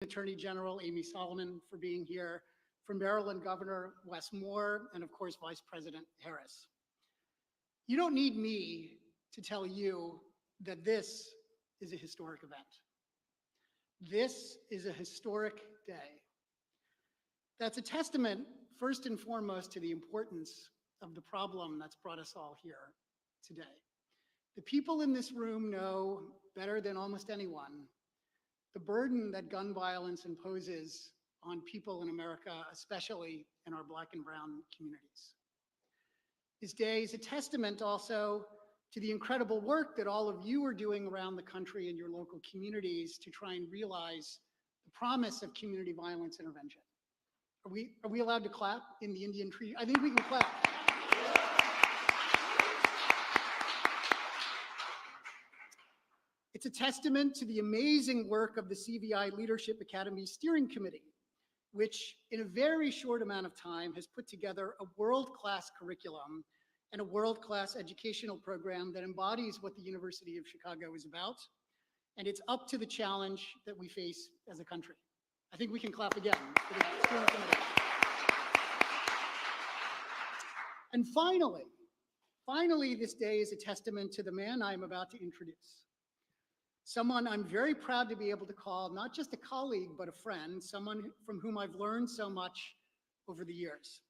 Attorney General Amy Solomon for being here, from Maryland Governor Wes Moore, and of course, Vice President Harris. You don't need me to tell you that this is a historic event. This is a historic day. That's a testament, first and foremost, to the importance of the problem that's brought us all here today. The people in this room know better than almost anyone the burden that gun violence imposes on people in America, especially in our Black and brown communities. This day is a testament also to the incredible work that all of you are doing around the country in your local communities to try and realize the promise of community violence intervention. Are we allowed to clap in the Indian tree? I think we can clap. It's a testament to the amazing work of the CVI Leadership Academy Steering Committee, which in a very short amount of time has put together a world-class curriculum and a world-class educational program that embodies what the University of Chicago is about. And it's up to the challenge that we face as a country. I think we can clap again for the steering committee. And finally, this day is a testament to the man I'm about to introduce. Someone I'm very proud to be able to call not just a colleague, but a friend, someone from whom I've learned so much over the years.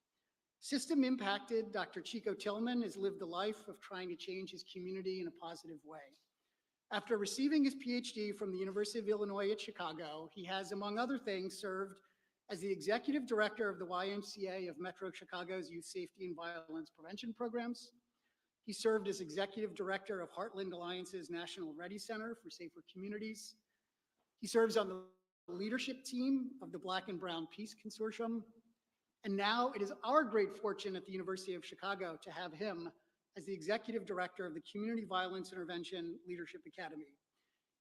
System impacted Dr. Chico Tillman has lived a life of trying to change his community in a positive way. After receiving his PhD from the University of Illinois at Chicago, he has, among other things, served as the executive director of the YMCA of Metro Chicago's Youth Safety and Violence Prevention Programs. He served as executive director of Heartland Alliance's National Ready Center for Safer Communities. He serves on the leadership team of the Black and Brown Peace Consortium. And now it is our great fortune at the University of Chicago to have him as the executive director of the Community Violence Intervention Leadership Academy.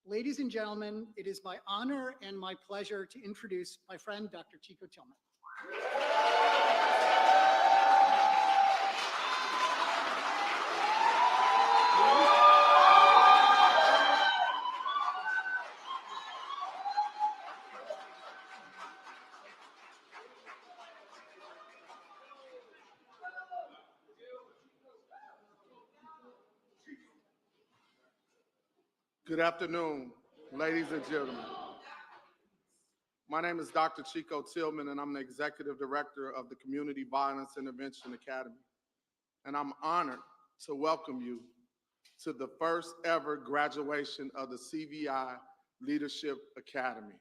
Ladies and gentlemen, it is my honor and my pleasure to introduce my friend, Dr. Chico Tillman. Good afternoon, ladies and gentlemen. My name is Dr. Chico Tillman, and I'm the Executive Director of the Community Violence Intervention Academy. And I'm honored to welcome you to the first ever graduation of the CVI Leadership Academy.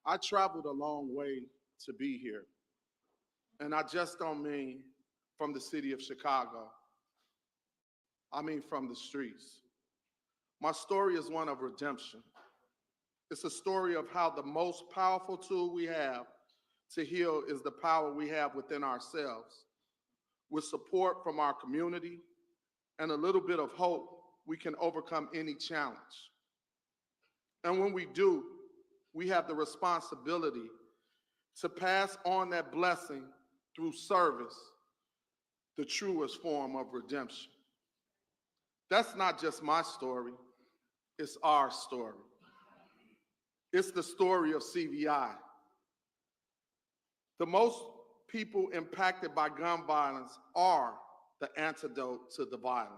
I traveled a long way to be here. And I just don't mean from the city of Chicago. I mean from the streets. My story is one of redemption. It's a story of how the most powerful tool we have to heal is the power we have within ourselves. With support from our community and a little bit of hope, we can overcome any challenge. And when we do, we have the responsibility to pass on that blessing through service, the truest form of redemption. That's not just my story, it's our story. It's the story of CVI. The most people impacted by gun violence are the antidote to the violence.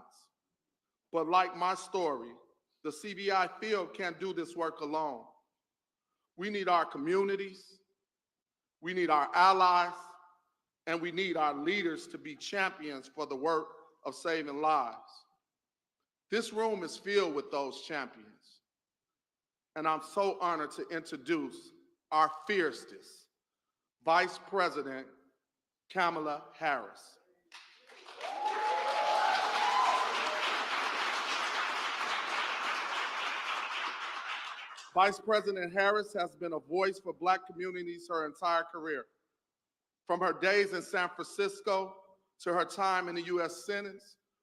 But like my story, the CVI field can't do this work alone. We need our communities, we need our allies, and we need our leaders to be champions for the work of saving lives. This room is filled with those champions. And I'm so honored to introduce our fiercest, Vice President Kamala Harris. Vice President Harris has been a voice for Black communities her entire career. From her days in San Francisco to her time in the U.S. Senate,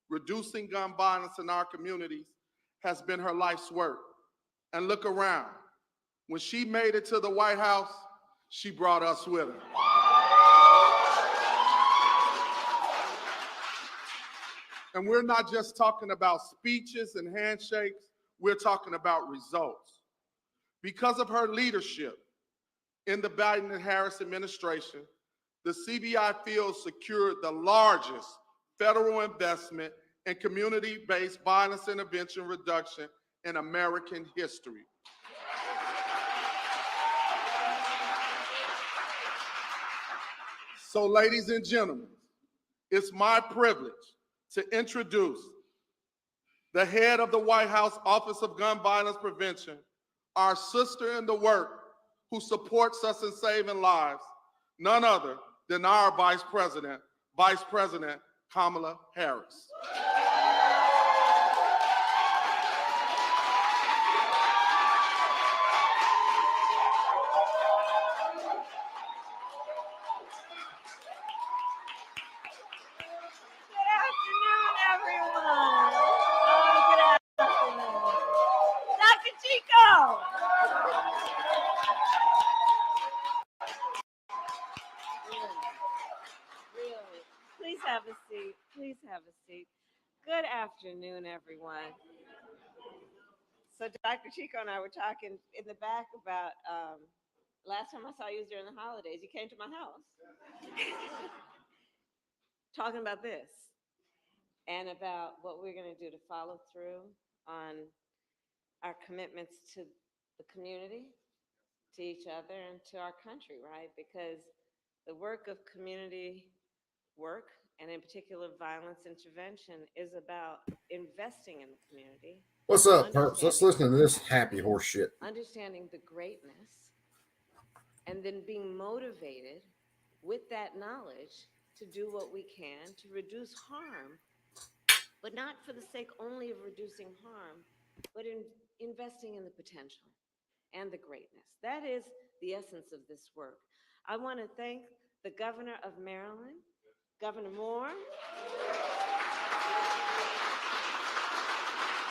reducing gun violence in our communities has been her life's work. And look around. When she made it to the White House, she brought us with her. And we're not just talking about speeches and handshakes, we're talking about results. Because of her leadership in the Biden and Harris administration, the CBI Field secured the largest federal investment in community-based violence intervention reduction in American history. So, ladies and gentlemen, it's my privilege to introduce the head of the White House Office of Gun Violence Prevention, our sister in the work who supports us in saving lives, none other than our Vice President Kamala Harris. Please have a seat. Please have a seat. Good afternoon, everyone. So Dr. Chico and I were talking in the back about last time I saw you was during the holidays. You came to my house talking about this and about what we're going to do to follow through on our commitments to the community, to each other, and to our country, right? Because the work of community work, and in particular violence intervention, is about investing in the community. What's up, perps? Let's listen to this happy horse shit. Understanding the greatness, and then being motivated with that knowledge to do what we can to reduce harm, but not for the sake only of reducing harm, but in investing in the potential and the greatness. That is the essence of this work. I want to thank the governor of Maryland, Governor Moore,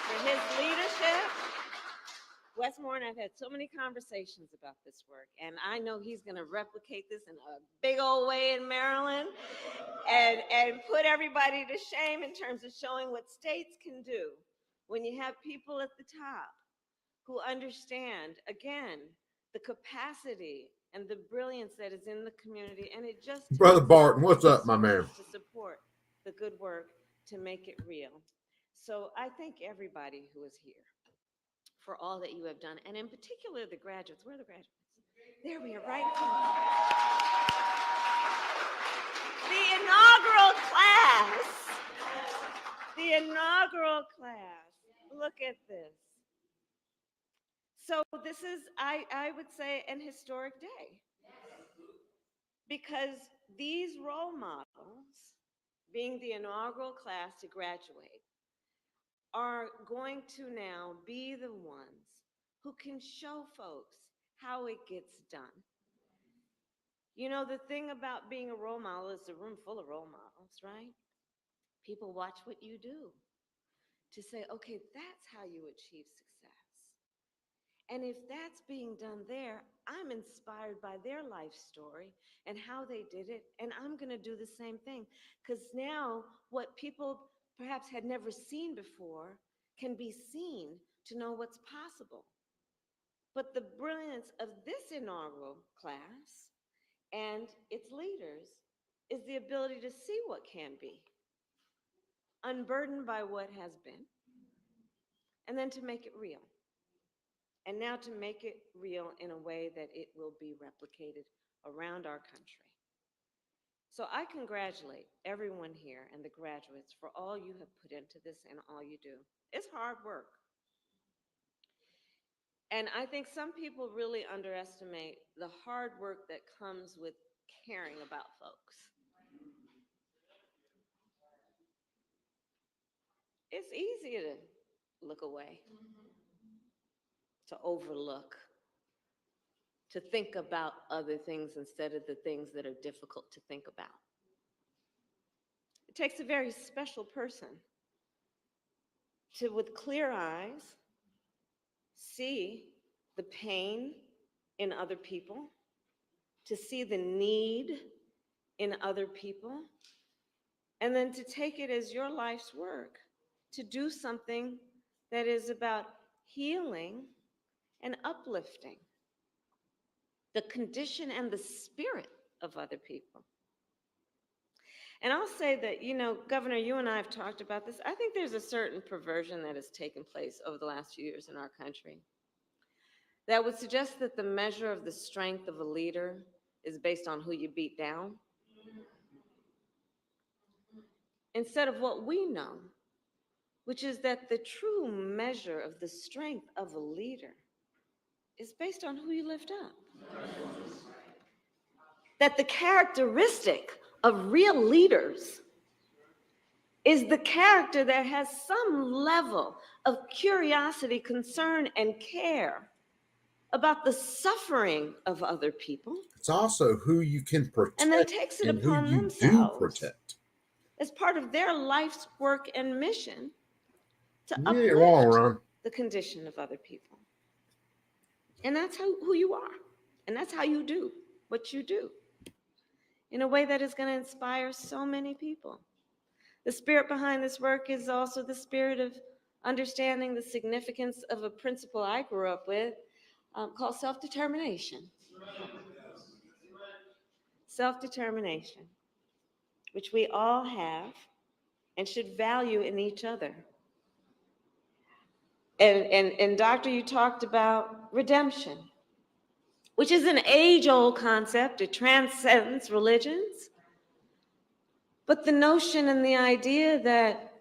for his leadership. Wes Moore and I've had so many conversations about this work, and I know he's going to replicate this in a big old way in Maryland and put everybody to shame in terms of showing what states can do when you have people at the top who understand, again, the capacity and the brilliance that is in the community. And it just Brother Barton, what's up, my man? To support the good work, to make it real. So I thank everybody who is here for all that you have done, and in particular the graduates. Where are the graduates? There we are, right in front. The inaugural class. The inaugural class. Look at this. So this is, I would say, an historic day, because these role models, being the inaugural class to graduate, are going to now be the ones who can show folks how it gets done. You know, the thing about being a role model is a room full of role models, right? People watch what you do to say, okay, that's how you achieve success. And if that's being done there, I'm inspired by their life story and how they did it, and I'm going to do the same thing. Because now what people perhaps had never seen before can be seen to know what's possible. But the brilliance of this inaugural class and its leaders is the ability to see what can be, unburdened by what has been, and then to make it real. And now to make it real in a way that it will be replicated around our country. So I congratulate everyone here and the graduates for all you have put into this and all you do. It's hard work. And I think some people really underestimate the hard work that comes with caring about folks. It's easy to look away, to overlook, to think about other things instead of the things that are difficult to think about. It takes a very special person to, with clear eyes, see the pain in other people, to see the need in other people, and then to take it as your life's work to do something that is about healing and uplifting the condition and the spirit of other people. And I'll say that, Governor, you and I have talked about this. I think there's a certain perversion that has taken place over the last few years in our country that would suggest that the measure of the strength of a leader is based on who you beat down, instead of what we know, which is that the true measure of the strength of a leader is based on who you lift up. That the characteristic of real leaders is the character that has some level of curiosity, concern, and care about the suffering of other people. It's also who you can protect and then takes it and who upon you do themselves protect. as part of their life's work and mission to You ain't wrong, uplift Ron. the condition of other people. And that's who you are. And that's how you do what you do in a way that is going to inspire so many people. The spirit behind this work is also the spirit of understanding the significance of a principle I grew up with called self-determination. Self-determination, which we all have and should value in each other. And Doctor, you talked about redemption, which is an age-old concept. It transcends religions. But the notion and the idea that,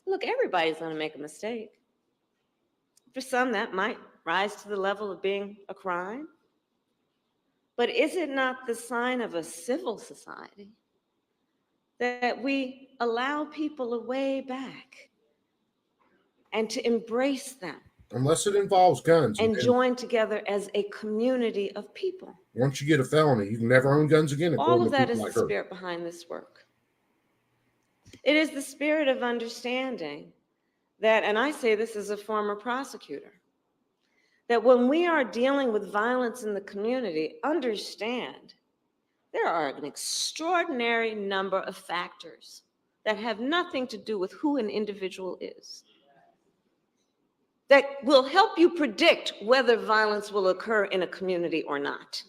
look, everybody's going to make a mistake. For some, that might rise to the level of being a crime. But is it not the sign of a civil society that we allow people a way back and to embrace them? Unless it involves guns. And then join together as a community of people. once you get a felony, you can never own guns again. All of that according is to the people like her. spirit behind this work. It is the spirit of understanding that, and I say this as a former prosecutor, that when we are dealing with violence in the community, understand there are an extraordinary number of factors that have nothing to do with who an individual is, that will help you predict whether violence will occur in a community or not.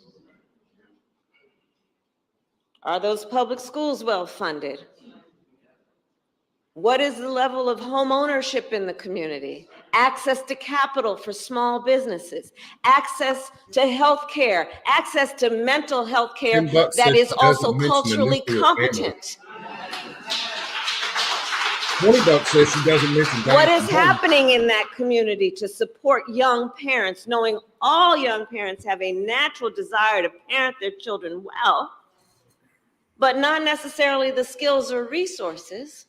Are those public schools well funded? What is the level of home ownership in the community? Access to capital for small businesses, access to health care, access to mental health care $10 that says is she also doesn't mention the culturally nuclear competent. $20 says she doesn't mention What Diane is Bowman. happening in that community to support young parents, knowing all young parents have a natural desire to parent their children well, but not necessarily the skills or resources.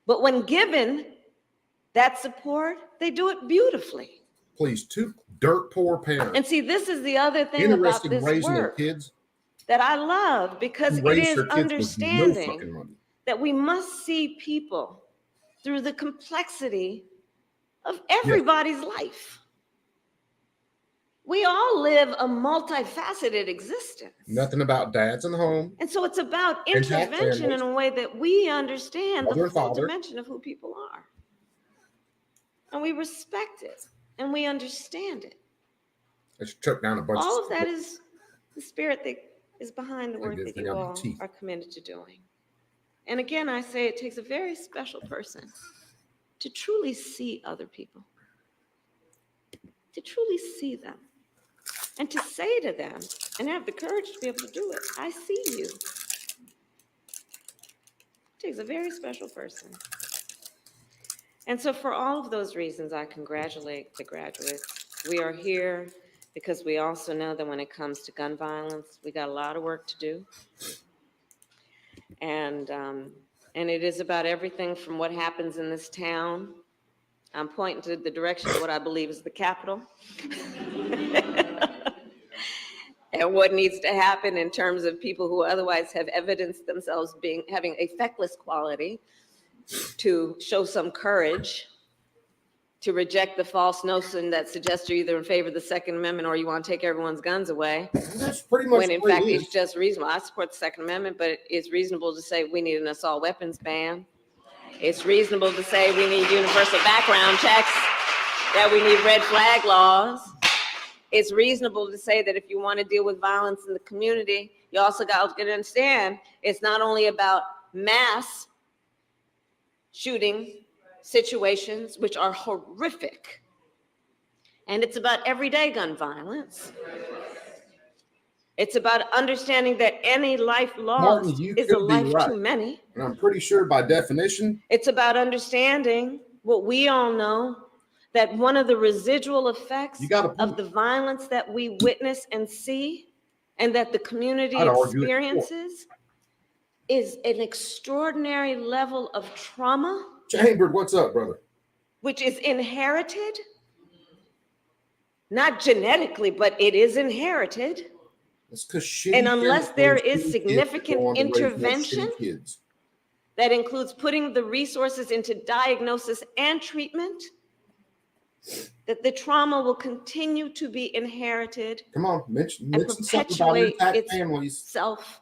But when given that support, they do it beautifully. Please, two dirt poor parents. And see, this is the other thing about Interested in this raising their work kids. that I love, because Who it raised is their kids with no understanding fucking money. that we must see people through the complexity of everybody's life. We all live a multifaceted existence. Nothing about dads in the home. And so it's about Intact intervention in families. a way that we understand Mother the and full father. dimension of who people are. And we respect it and we understand it. They should choke down a bunch All of of that is the spirit that is behind the They work give that thing you out the all teeth. are committed to doing. And again, I say it takes a very special person to truly see other people, to truly see them, and to say to them, and have the courage to be able to do it, I see you. It takes a very special person. And so for all of those reasons, I congratulate the graduates. We are here because we also know that when it comes to gun violence, we got a lot of work to do. And it is about everything from what happens in this town. I'm pointing to the direction of what I believe is the Capitol. And what needs to happen in terms of people who otherwise have evidenced themselves having a feckless quality to show some courage to reject the false notion that suggests you're either in favor of the Second Amendment or you want to take everyone's guns away. That's pretty much When in what it fact, is. it's just reasonable. I support the Second Amendment, but it's reasonable to say we need an assault weapons ban. It's reasonable to say we need universal background checks, that we need red flag laws. It's reasonable to say that if you want to deal with violence in the community, you also got to understand it's not only about mass shooting situations, which are horrific, and it's about everyday gun violence. It's about understanding that any life Martin, lost you is a could be life right. too many. And I'm pretty sure by definition, It's about understanding what we all know, that one of the residual effects You got a point. of the violence that we witness and see, and that the community I'd argue it's more. experiences, is an extraordinary level of trauma, Chambered, what's up, brother? which is inherited, not genetically, but it is inherited. It's because shitty And unless there parents is raise kids that go on significant to raise more shitty intervention, kids. that includes putting the resources into diagnosis and treatment, that the trauma will continue to be inherited Come on, mention and something about perpetuate intact families. itself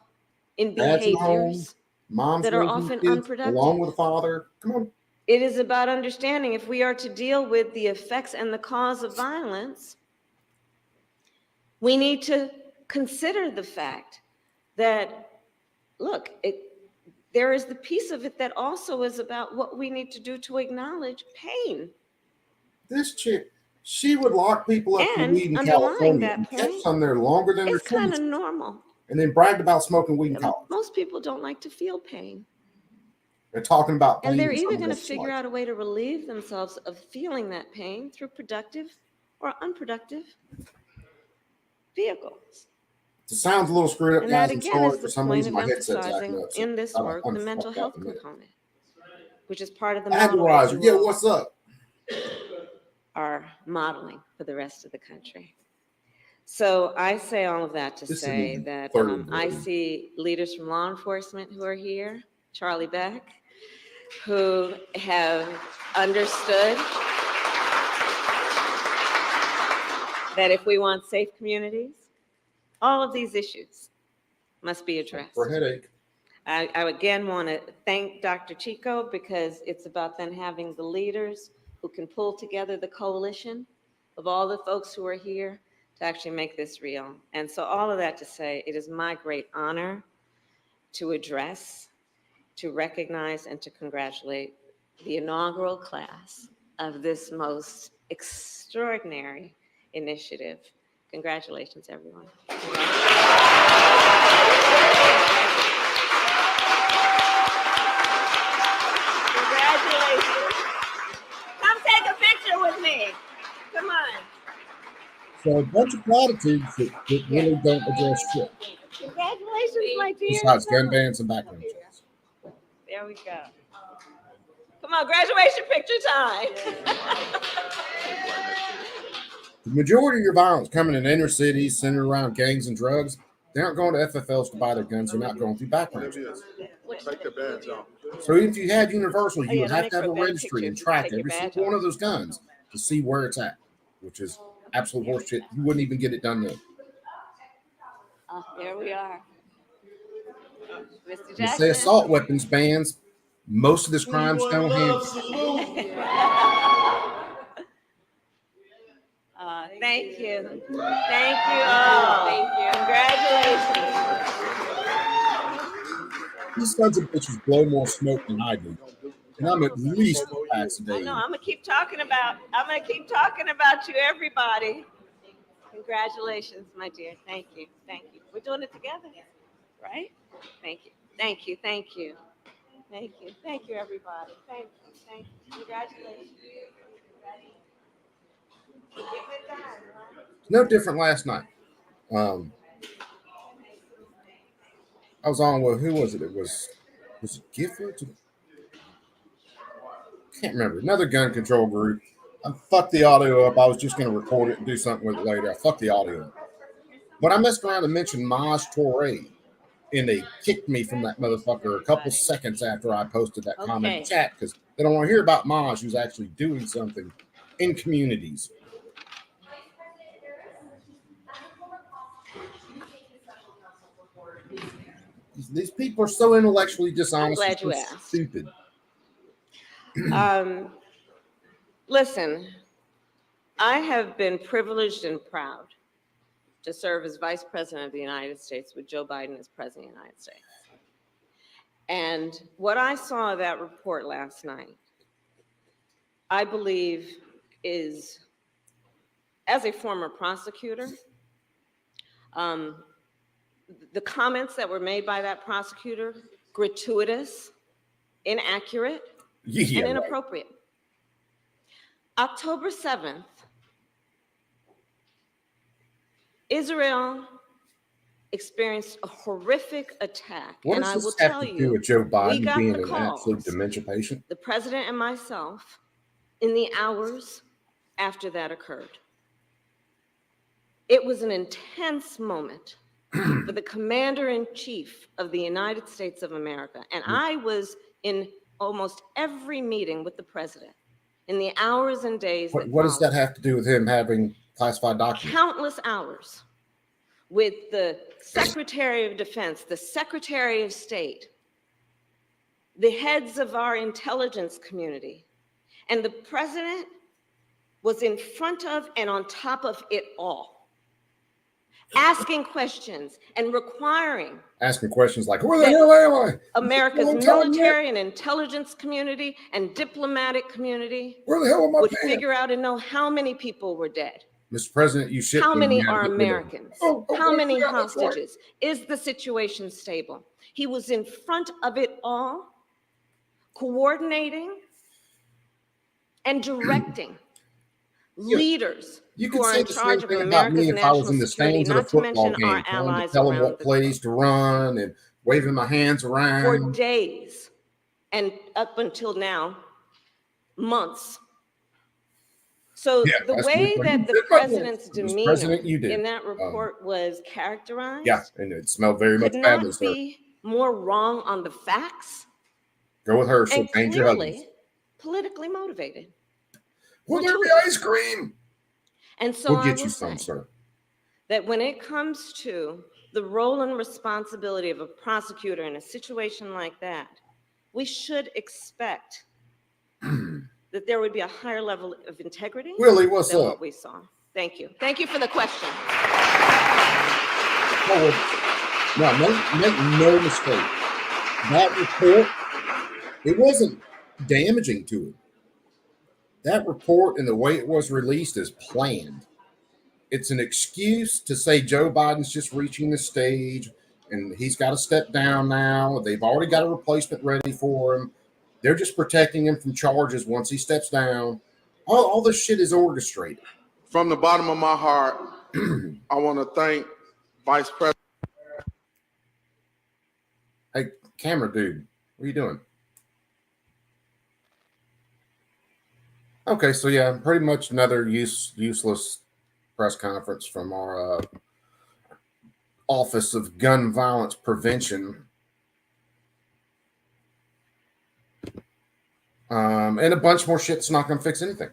in Dads at home, behaviors. moms that are raising often kids unproductive. along with a father. Come on. It is about understanding if we are to deal with the effects and the cause of violence, we need to consider the fact that, look, there is the piece of it that also is about what we need to do to acknowledge pain. This chick, she would lock people up for And weed in underlying California that and kept point, some there longer than It's their kind of kids, normal. and then bragged about smoking weed in college. Most people don't like to feel pain. They're talking about pain And they're in either someone going to else's figure life. out a way to relieve themselves of feeling that pain through productive or unproductive vehicles. It sounds a little screwed up, And guys. that I'm again sorry. is For the some point reason, of my headset's acting emphasizing up. so in this I'll work the unfuck mental that health in a minute. component, which is part of the Agorizer, model yeah, that you what's up? are modeling for the rest of the country. So I say all of that to This say isn't that third I grade. see leaders from law enforcement who are here, Charlie Beck, who have understood that if we want safe communities, all of these issues must be addressed. For a headache. I again want to thank Dr. Chico, because it's about then having the leaders who can pull together the coalition of all the folks who are here to actually make this real. And so all of that to say, it is my great honor to address, to recognize, and to congratulate the inaugural class of this most extraordinary initiative. Congratulations, everyone. Congratulations. Come take a picture with me. Come on. So a bunch of platitudes that really don't address shit. Congratulations, my dear. Besides gun bans and background checks. There we go. Come on, graduation picture time. The majority of your violence coming in inner cities, centered around gangs and drugs, they aren't going to FFLs to buy their guns. They're not going through background checks. Olivia, take the badge off. So even if you had universal, Oh, you yeah, would that have makes to have for a a better registry picture and if you track take your every badge single one off. of those guns to see where it's at, which is absolute horseshit. You wouldn't even get it done then. There we are. Mr. You Jackson. say assault weapons bans, most of this crime don't handle. Thank you. Thank you all. Thank you. Congratulations. These sons of bitches blow more smoke than I do. And I'm at least a packs a I day. know, I'm gonna keep talking about you, everybody. Congratulations, my dear. Thank you. Thank you. We're doing it together, right? Thank you. Thank you. Thank you. Thank you. Thank you, everybody. Thank you. Thank you. Congratulations. Getting it done, right? No different last night. I was on with, who was it? Was it Gifford? Can't remember. Another gun control group. I fucked the audio up. I was just going to record it and do something with it later. I fucked the audio up. But I messed around and mentioned Maj Toure, and they kicked me from that motherfucker a couple seconds after I posted that comment in Okay. chat because they don't want to hear about Maj, who's actually doing something in communities. These people are so intellectually dishonest. glad It's you so asked. stupid. Listen, I have been privileged and proud to serve as Vice President of the United States with Joe Biden as President of the United States. And what I saw of that report last night, I believe is, as a former prosecutor, the comments that were made by that prosecutor, gratuitous, inaccurate, Yeah, and right. inappropriate. October 7th, Israel experienced a horrific attack. What And does I will this have tell to do you, with Joe we Biden got being the an absolute calls, dementia patient? the president and myself, in the hours after that occurred. It was an intense moment for the commander-in-chief of the United States of America. And I was in almost every meeting with the president in the hours and days that What does that followed. have to do with him having classified documents? Countless hours with the Secretary of Defense, the Secretary of State, the heads of our intelligence community. And the president was in front of and on top of it all, asking questions and requiring Asking questions like, where the hell am I? America's Long time yet? military and intelligence community and diplomatic community Where the hell am I? would figure out and know how many people were dead. Mr. President, you should. How many are Americans? Oh, How many yeah, that's right. hostages? Is the situation stable? He was in front of it all, coordinating and directing leaders You who could are say in the charge same of thing about America's me if I was national in the security, stands at a not to football mention our game, trying to allies tell them around what the plays globe. to run and waving my hands For around. days, and up until now, months. So Yeah, the that's way good. that You the did, my boy. president's Mr. demeanor President, you did. in that report was characterized Yeah, and it smelled very much could badly, not sir. be more wrong on the facts Go with her. She'll and change your husbands. clearly politically motivated. Will there be ice cream? And so We'll I get will you some, say sir. that when it comes to the role and responsibility of a prosecutor in a situation like that, we should expect that there would be a higher level of integrity Willie, what's than up? what we saw. Thank you. Thank you for the question. No, make no mistake. That report, it wasn't damaging to him. That report and the way it was released is planned. It's an excuse to say Joe Biden's just reaching the stage and he's got to step down now. They've already got a replacement ready for him. They're just protecting him from charges once he steps down. All this shit is orchestrated. From the bottom of my heart, I want to thank Vice President. Hey, camera dude, what are you doing? Okay, so yeah, pretty much another useless press conference from our Office of Gun Violence Prevention. And a bunch more shit that's not going to fix anything.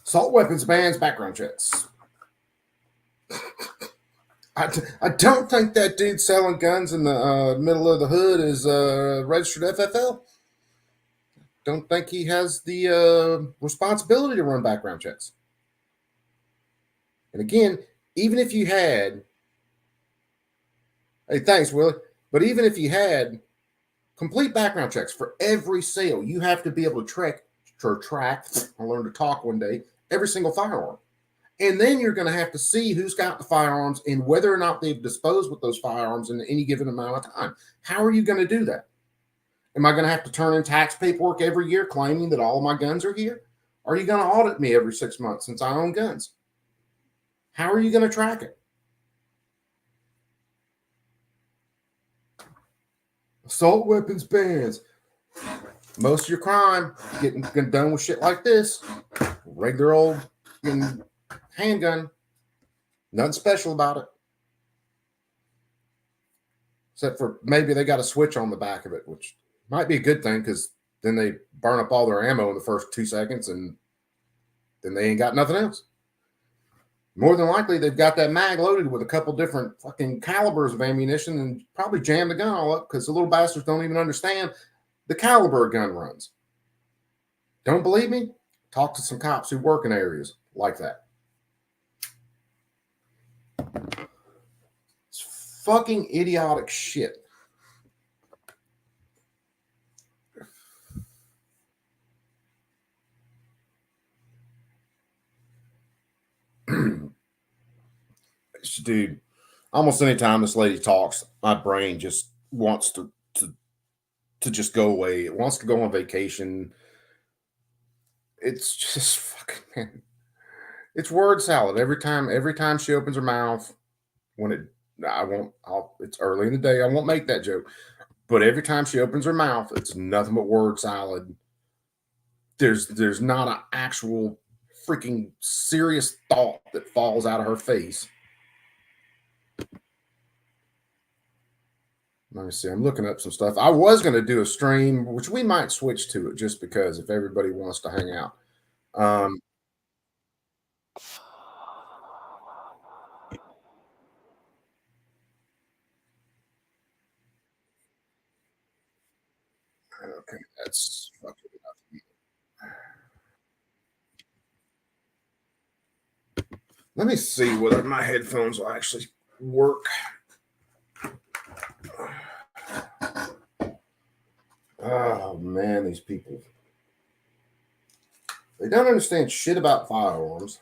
Assault weapons bans, background checks. I don't think that dude selling guns in the middle of the hood is registered FFL. Don't think he has the responsibility to run background checks. And again, even if you had, hey, thanks, Willie. But even if you had complete background checks for every sale, you have to be able to track. I learned to talk one day. Every single firearm. And then you're going to have to see who's got the firearms and whether or not they've disposed with those firearms in any given amount of time. How are you going to do that? Am I going to have to turn in tax paperwork every year claiming that all of my guns are here? Or are you going to audit me every 6 months since I own guns? How are you going to track it? Assault weapons bans. Most of your crime getting done with shit like this. Regular old handgun. Nothing special about it. Except for maybe they got a switch on the back of it, which might be a good thing because Then they burn up all their ammo in the first 2 seconds, and then they ain't got nothing else. More than likely, they've got that mag loaded with a couple different fucking calibers of ammunition and probably jammed the gun all up because the little bastards don't even understand the caliber a gun runs. Don't believe me? Talk to some cops who work in areas like that. It's fucking idiotic shit. Dude, almost any time this lady talks, my brain just wants to just go away. It wants to go on vacation. It's just fucking, man. It's word salad every time she opens her mouth. It's early in the day. I won't make that joke. But every time she opens her mouth, it's nothing but word salad. There's not an actual freaking serious thought that falls out of her face. Let me see. I'm looking up some stuff. I was going to do a stream, which we might switch to it just because if everybody wants to hang out. Okay, that's fucking enough. Let me see whether my headphones will actually work. Oh man, these people. They don't understand shit about firearms.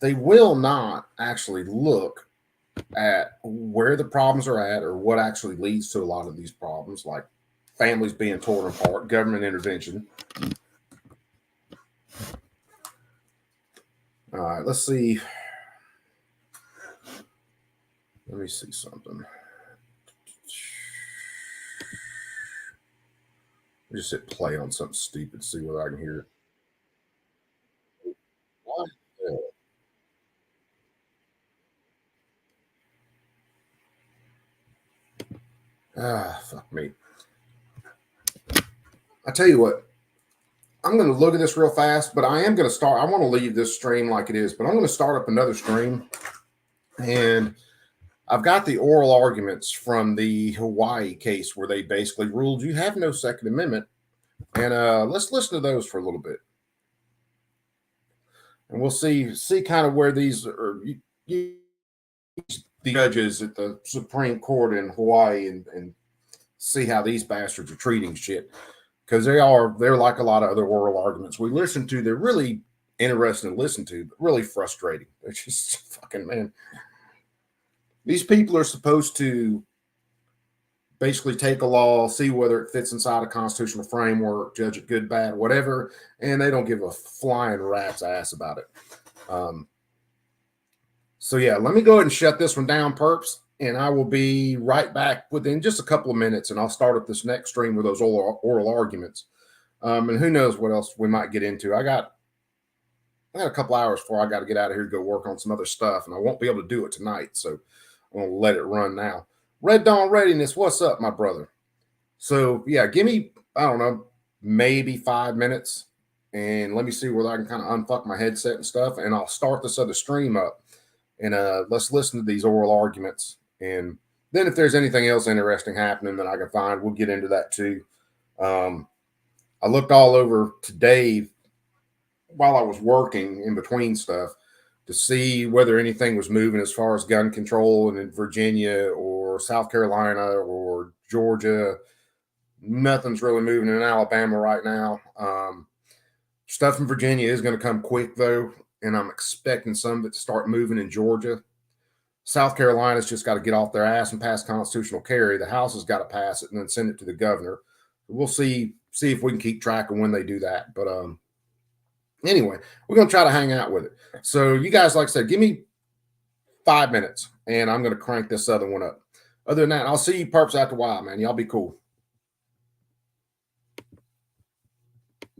They will not actually look at where the problems are at or what actually leads to a lot of these problems, like families being torn apart, government intervention. All right, let's see. Let me see something. Just hit play on something stupid, see whether I can hear it. What? Fuck me. I tell you what, I'm going to look at this real fast, but I am going to start. I want to leave this stream like it is, but I'm going to start up another stream. And I've got the oral arguments from the Hawaii case where they basically ruled you have no Second Amendment. And let's listen to those for a little bit. And we'll see kind of where these are. The judges at the Supreme Court in Hawaii and see how these bastards are treating shit. Because they're like a lot of other oral arguments we listen to. They're really interesting to listen to, but really frustrating. They're just fucking, man. These people are supposed to basically take a law, see whether it fits inside a constitutional framework, judge it good, bad, whatever, and they don't give a flying rat's ass about it. So yeah, let me go ahead and shut this one down, perps, and I will be right back within just a couple of minutes, and I'll start up this next stream with those oral arguments. And who knows what else we might get into. I got a couple hours before I got to get out of here to go work on some other stuff, and I won't be able to do it tonight, so I'm going to let it run now. Red Dawn Readiness, what's up, my brother? So yeah, give me, I don't know, maybe 5 minutes, and let me see whether I can kind of unfuck my headset and stuff, and I'll start this other stream up, and let's listen to these oral arguments, and then if there's anything else interesting happening that I can find, we'll get into that too. I looked all over today while I was working in between stuff to see whether anything was moving as far as gun control in Virginia or South Carolina or Georgia. Nothing's really moving in Alabama right now. Stuff in Virginia is going to come quick, though, and I'm expecting some of it to start moving in Georgia. South Carolina's just got to get off their ass and pass constitutional carry. The House has got to pass it and then send it to the governor. We'll see if we can keep track of when they do that. But anyway, we're going to try to hang out with it. So you guys, like I said, give me 5 minutes, and I'm going to crank this other one up. Other than that, I'll see you perps after a while, man. Y'all be cool.